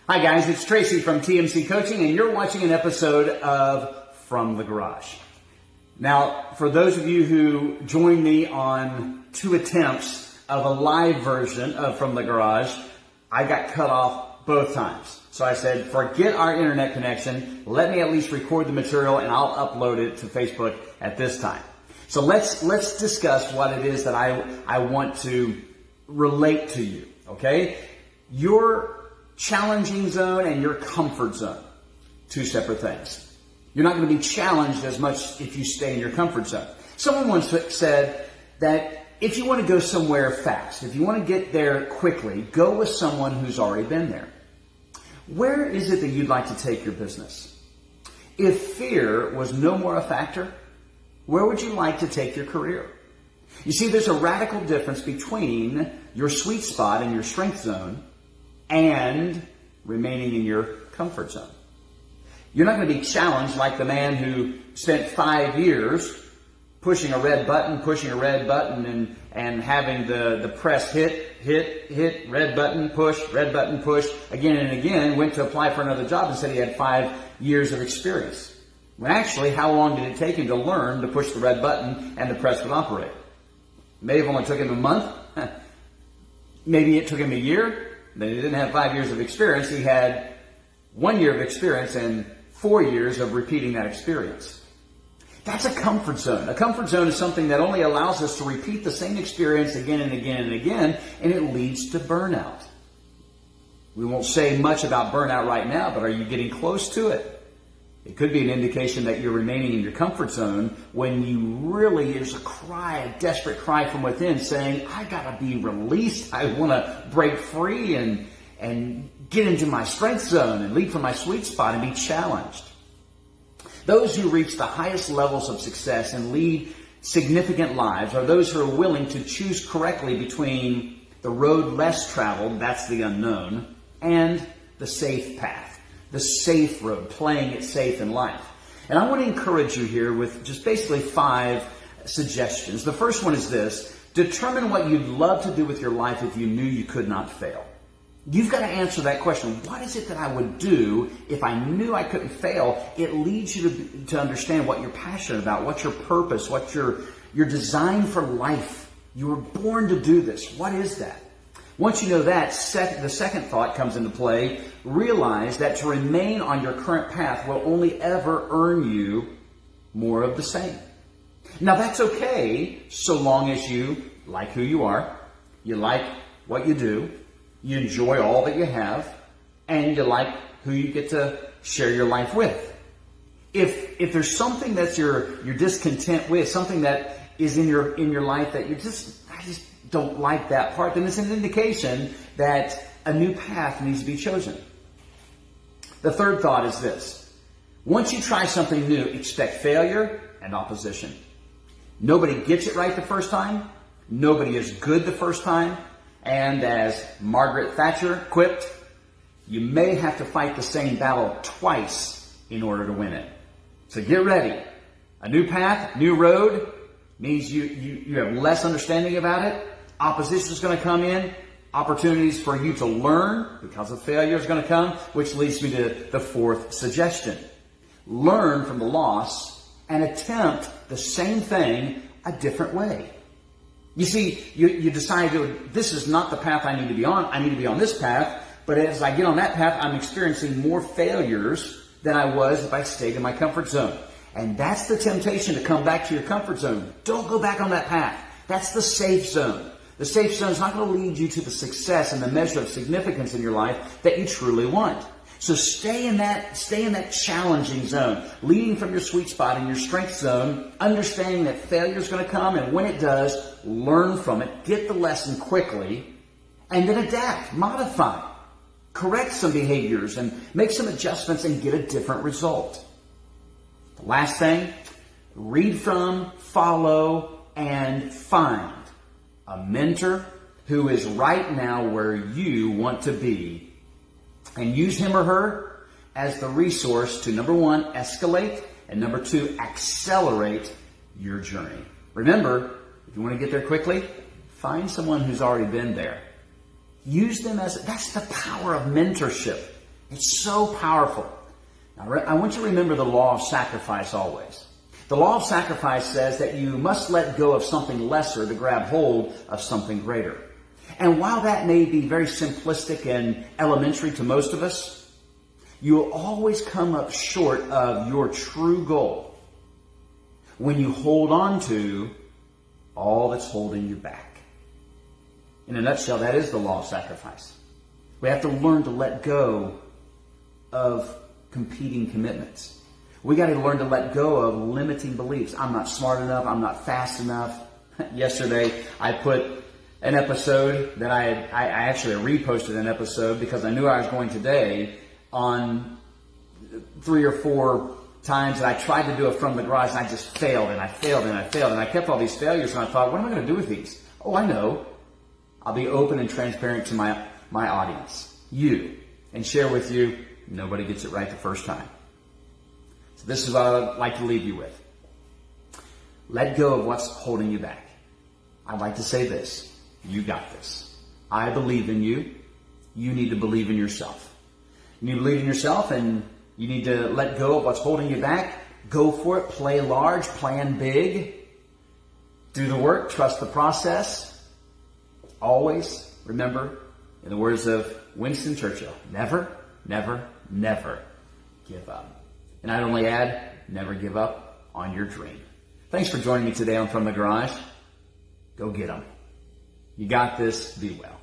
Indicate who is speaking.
Speaker 1: Hi guys, it's Tracy from TMC Coaching, and you're watching an episode of From the Garage. Now, for those of you who joined me on 2 attempts of a live version of From the Garage, I got cut off both times. So I said, forget our internet connection, let me at least record the material and I'll upload it to Facebook at this time. So let's discuss what it is that I want to relate to you, okay? Your challenging zone and your comfort zone, 2 separate things. You're not going to be challenged as much if you stay in your comfort zone. Someone once said that if you want to go somewhere fast, if you want to get there quickly, go with someone who's already been there. Where is it that you'd like to take your business? If fear was no more a factor, where would you like to take your career? You see, there's a radical difference between your sweet spot and your strength zone and remaining in your comfort zone. You're not going to be challenged like the man who spent 5 years pushing a red button, and having the press hit, red button, push, again and again, went to apply for another job and said he had 5 years of experience. When actually, how long did it take him to learn to push the red button and the press would operate? May have only took him a month. Maybe it took him a year. Then he didn't have 5 years of experience. He had 1 year of experience and 4 years of repeating that experience. That's a comfort zone. A comfort zone is something that only allows us to repeat the same experience again and again and again, and it leads to burnout. We won't say much about burnout right now, but are you getting close to it? It could be an indication that you're remaining in your comfort zone when you really, there's a cry, a desperate cry from within saying, I gotta be released. I want to break free and get into my strength zone and lead from my sweet spot and be challenged. Those who reach the highest levels of success and lead significant lives are those who are willing to choose correctly between the road less traveled, that's the unknown, and the safe path. The safe road, playing it safe in life. And I want to encourage you here with just basically 5 suggestions. The first one is this: determine what you'd love to do with your life if you knew you could not fail. You've got to answer that question. What is it that I would do if I knew I couldn't fail? It leads you to understand what you're passionate about, what's your purpose, what's your design for life. You were born to do this. What is that? Once you know that, the second thought comes into play. Realize that to remain on your current path will only ever earn you more of the same. Now that's okay so long as you like who you are, you like what you do, you enjoy all that you have, and you like who you get to share your life with. If there's something that you're discontent with, something that is in your life that I just don't like that part, then it's an indication that a new path needs to be chosen. The third thought is this: once you try something new, expect failure and opposition. Nobody gets it right the first time. Nobody is good the first time. And as Margaret Thatcher quipped, you may have to fight the same battle twice in order to win it. So get ready. A new path, new road means you have less understanding about it. Opposition is going to come in. Opportunities for you to learn because of failure is going to come, which leads me to the 4th suggestion. Learn from the loss and attempt the same thing a different way. You see, you decide this is not the path I need to be on. I need to be on this path. But as I get on that path, I'm experiencing more failures than I was if I stayed in my comfort zone. And that's the temptation, to come back to your comfort zone. Don't go back on that path. That's the safe zone. The safe zone is not going to lead you to the success and the measure of significance in your life that you truly want. So stay in that challenging zone, leading from your sweet spot in your strength zone, understanding that failure is going to come, and when it does, learn from it, get the lesson quickly, and then adapt, modify, correct some behaviors, and make some adjustments and get a different result. The last thing, read from, follow, and find a mentor who is right now where you want to be, and use him or her as the resource to, number 1, escalate, and number 2, accelerate your journey. Remember, if you want to get there quickly, Find someone who's already been there. Use them as, that's the power of mentorship. It's so powerful. Now, I want you to remember the law of sacrifice always. The law of sacrifice says that you must let go of something lesser to grab hold of something greater. And while that may be very simplistic and elementary to most of us, you will always come up short of your true goal when you hold on to all that's holding you back. In a nutshell, that is the law of sacrifice. We have to learn to let go of competing commitments. We got to learn to let go of limiting beliefs. I'm not smart enough. I'm not fast enough. Yesterday, I put an episode that I actually reposted an episode because I knew I was going today on 3 or 4 times that I tried to do it from the garage and I just failed and I failed and I failed and I kept all these failures and I thought, what am I going to do with these? Oh, I know. I'll be open and transparent to my audience, you, and share with you, nobody gets it right the first time. So this is what I'd like to leave you with. Let go of what's holding you back. I'd like to say this. You got this. I believe in you. You need to believe in yourself. You need to believe in yourself and you need to let go of what's holding you back. Go for it. Play large. Plan big. Do the work. Trust the process. Always remember, in the words of Winston Churchill, never, never, never give up. And I'd only add, never give up on your dream. Thanks for joining me today on From the Garage. Go get 'em. You got this. Be well.